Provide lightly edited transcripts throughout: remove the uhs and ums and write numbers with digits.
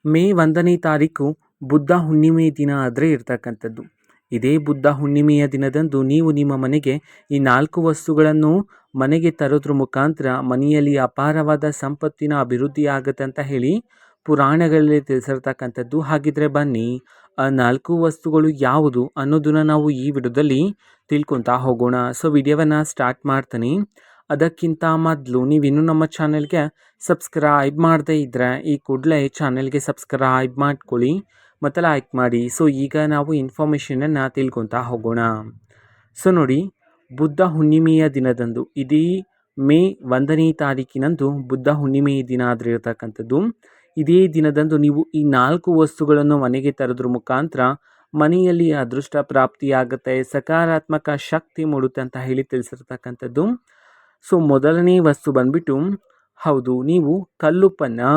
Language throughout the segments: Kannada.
ಮೇ 1ನೇ ತಾರೀಕು ಬುದ್ಧ ಹುಣ್ಣಿಮೆ ದಿನ ಆದರೆ ಇರ್ತಕ್ಕಂಥದ್ದು. ಇದೇ ಬುದ್ಧ ಹುಣ್ಣಿಮೆಯ ದಿನದಂದು ನೀವು ನಿಮ್ಮ ಮನೆಗೆ ಈ 4 ವಸ್ತುಗಳನ್ನು ಮನೆಗೆ ತರೋದ್ರ ಮುಖಾಂತರ ಮನೆಯಲ್ಲಿ ಅಪಾರವಾದ ಸಂಪತ್ತಿನ ಅಭಿವೃದ್ಧಿ ಆಗುತ್ತೆ ಅಂತ ಹೇಳಿ ಪುರಾಣಗಳಲ್ಲಿ ತಿಳಿಸಿರ್ತಕ್ಕಂಥದ್ದು. ಹಾಗಿದ್ರೆ ಬನ್ನಿ, ಆ 4 ವಸ್ತುಗಳು ಯಾವುದು ಅನ್ನೋದನ್ನ ನಾವು ಈ ವಿಡಿಯೋದಲ್ಲಿ ತಿಳ್ಕೊತಾ ಹೋಗೋಣ. ಸೊ ವಿಡಿಯೋವನ್ನು ಸ್ಟಾರ್ಟ್ ಮಾಡ್ತೀನಿ. ಅದಕ್ಕಿಂತ ಮೊದಲು ನೀವಿನ್ನೂ ನಮ್ಮ ಚಾನೆಲ್ಗೆ ಸಬ್ಸ್ಕ್ರೈಬ್ ಮಾಡದೇ ಇದ್ದರೆ ಈ ಕೂಡಲೇ ಚಾನೆಲ್ಗೆ ಸಬ್ಸ್ಕ್ರೈಬ್ ಮಾಡ್ಕೊಳ್ಳಿ ಮತ್ತು ಲೈಕ್ ಮಾಡಿ. ಸೊ ಈಗ ನಾವು ಇನ್ಫಾರ್ಮೇಷನನ್ನು ತಿಳ್ಕೊತಾ ಹೋಗೋಣ. ಸೊ ನೋಡಿ, ಬುದ್ಧ ಹುಣ್ಣಿಮೆಯ ದಿನದಂದು ಇಡೀ ಮೇ 1ನೇ ತಾರೀಕಿನಂದು ಬುದ್ಧ ಹುಣ್ಣಿಮೆಯ ದಿನ ಆದರೆ ಇರತಕ್ಕಂಥದ್ದು. ಇದೇ ದಿನದಂದು ನೀವು ಈ 4 ವಸ್ತುಗಳನ್ನು ಮನೆಗೆ ತರೋದ್ರ ಮುಖಾಂತರ ಮನೆಯಲ್ಲಿ ಅದೃಷ್ಟ ಪ್ರಾಪ್ತಿಯಾಗುತ್ತೆ, ಸಕಾರಾತ್ಮಕ ಶಕ್ತಿ ಮೂಡುತ್ತೆ ಅಂತ ಹೇಳಿ ತಿಳಿಸಿರ್ತಕ್ಕಂಥದ್ದು. ಸೊ ಮೊದಲನೇ ವಸ್ತು ಬಂದ್ಬಿಟ್ಟು, ಹೌದು, ನೀವು ಕಲ್ಲುಪ್ಪನ್ನು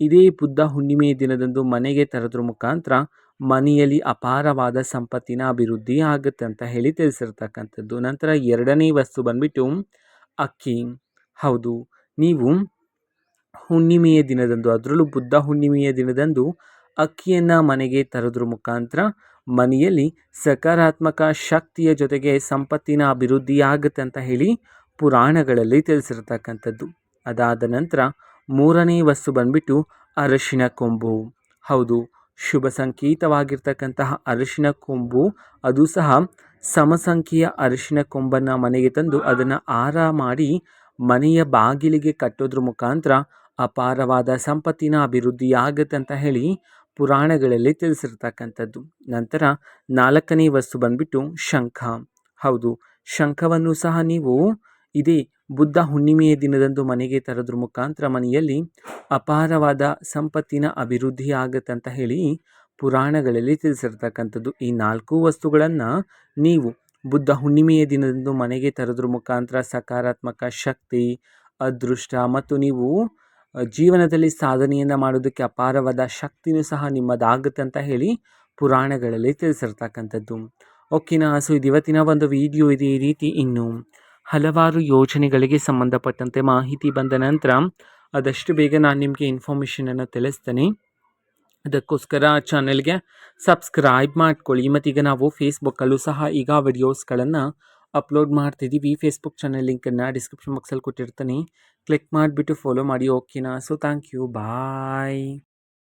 ಇದೇ ಬುದ್ಧ ಹುಣ್ಣಿಮೆಯ ದಿನದಂದು ಮನೆಗೆ ತರೋದ್ರ ಮುಖಾಂತರ ಮನೆಯಲ್ಲಿ ಅಪಾರವಾದ ಸಂಪತ್ತಿನ ಅಭಿವೃದ್ಧಿ ಆಗುತ್ತೆ ಅಂತ ಹೇಳಿ ತಿಳಿಸಿರ್ತಕ್ಕಂಥದ್ದು. ನಂತರ ಎರಡನೇ ವಸ್ತು ಬಂದ್ಬಿಟ್ಟು ಅಕ್ಕಿ. ಹೌದು, ನೀವು ಹುಣ್ಣಿಮೆಯ ದಿನದಂದು, ಅದರಲ್ಲೂ ಬುದ್ಧ ಹುಣ್ಣಿಮೆಯ ದಿನದಂದು ಅಕ್ಕಿಯನ್ನು ಮನೆಗೆ ತರೋದ್ರ ಮುಖಾಂತರ ಮನೆಯಲ್ಲಿ ಸಕಾರಾತ್ಮಕ ಶಕ್ತಿಯ ಜೊತೆಗೆ ಸಂಪತ್ತಿನ ಅಭಿವೃದ್ಧಿ ಆಗುತ್ತೆ ಅಂತ ಹೇಳಿ ಪುರಾಣಗಳಲ್ಲಿ ತಿಳಿಸಿರ್ತಕ್ಕಂಥದ್ದು. ಅದಾದ ನಂತರ ಮೂರನೇ ವಸ್ತು ಬಂದ್ಬಿಟ್ಟು ಅರಶಿನ ಕೊಂಬು. ಹೌದು, ಶುಭ ಸಂಕೇತವಾಗಿರ್ತಕ್ಕಂತಹ ಅರಶಿನ ಕೊಂಬು, ಅದು ಸಹ ಸಮಸಂಖ್ಯೆಯ ಅರಶಿನ ಕೊಂಬನ್ನು ಮನೆಗೆ ತಂದು ಅದನ್ನು ಹಾರ ಮಾಡಿ ಮನೆಯ ಬಾಗಿಲಿಗೆ ಕಟ್ಟೋದ್ರ ಮುಖಾಂತರ ಅಪಾರವಾದ ಸಂಪತ್ತಿನ ಅಭಿವೃದ್ಧಿ ಆಗುತ್ತೆ ಅಂತ ಹೇಳಿ ಪುರಾಣಗಳಲ್ಲಿ ತಿಳಿಸಿರ್ತಕ್ಕಂಥದ್ದು. ನಂತರ ನಾಲ್ಕನೇ ವಸ್ತು ಬಂದ್ಬಿಟ್ಟು ಶಂಖ. ಹೌದು, ಶಂಖವನ್ನು ಸಹ ನೀವು ಇದೇ ಬುದ್ಧ ಹುಣ್ಣಿಮೆಯ ದಿನದಂದು ಮನೆಗೆ ತರೋದ್ರ ಮುಖಾಂತರ ಮನೆಯಲ್ಲಿ ಅಪಾರವಾದ ಸಂಪತ್ತಿನ ಅಭಿವೃದ್ಧಿ ಆಗುತ್ತೆ ಅಂತ ಹೇಳಿ ಪುರಾಣಗಳಲ್ಲಿ ತಿಳಿಸಿರ್ತಕ್ಕಂಥದ್ದು. ಈ 4 ವಸ್ತುಗಳನ್ನು ನೀವು ಬುದ್ಧ ಹುಣ್ಣಿಮೆಯ ದಿನದಂದು ಮನೆಗೆ ತರೋದ್ರ ಮುಖಾಂತರ ಸಕಾರಾತ್ಮಕ ಶಕ್ತಿ, ಅದೃಷ್ಟ ಮತ್ತು ನೀವು ಜೀವನದಲ್ಲಿ ಸಾಧನೆಯನ್ನು ಮಾಡೋದಕ್ಕೆ ಅಪಾರವಾದ ಶಕ್ತಿನೂ ಸಹ ನಿಮ್ಮದಾಗುತ್ತೆ ಅಂತ ಹೇಳಿ ಪುರಾಣಗಳಲ್ಲಿ ತಿಳಿಸಿರ್ತಕ್ಕಂಥದ್ದು. ಓಕೆನಾ? ಸೊ ಇದು ಇವತ್ತಿನ ಒಂದು ವಿಡಿಯೋ ಇದೆ. ಈ ರೀತಿ ಇನ್ನು ಹಲವಾರು ಯೋಜನೆಗಳಿಗೆ ಸಂಬಂಧಪಟ್ಟಂತೆ ಮಾಹಿತಿ ಬಂದ ನಂತರ ಆದಷ್ಟು ಬೇಗ ನಾನು ನಿಮಗೆ ಇನ್ಫಾರ್ಮೇಷನನ್ನು ತಿಳಿಸ್ತೇನೆ. ಅದಕ್ಕೋಸ್ಕರ ಚಾನೆಲ್ಗೆ ಸಬ್ಸ್ಕ್ರೈಬ್ ಮಾಡ್ಕೊಳ್ಳಿ. ಮತ್ತೀಗ ನಾವು ಫೇಸ್ಬುಕ್ಕಲ್ಲೂ ಸಹ ಈಗ ವಿಡಿಯೋಸ್ಗಳನ್ನು ಅಪ್ಲೋಡ್ ಮಾಡ್ತಿದ್ದೀವಿ. ಫೇಸ್ಬುಕ್ ಚಾನೆಲ್ ಲಿಂಕನ್ನು ಡಿಸ್ಕ್ರಿಪ್ಷನ್ ಬಾಕ್ಸಲ್ಲಿ ಕೊಟ್ಟಿರ್ತೀನಿ, ಕ್ಲಿಕ್ ಮಾಡಿಬಿಟ್ಟು ಫಾಲೋ ಮಾಡಿ. ಓಕೆನಾ? So thank you, bye.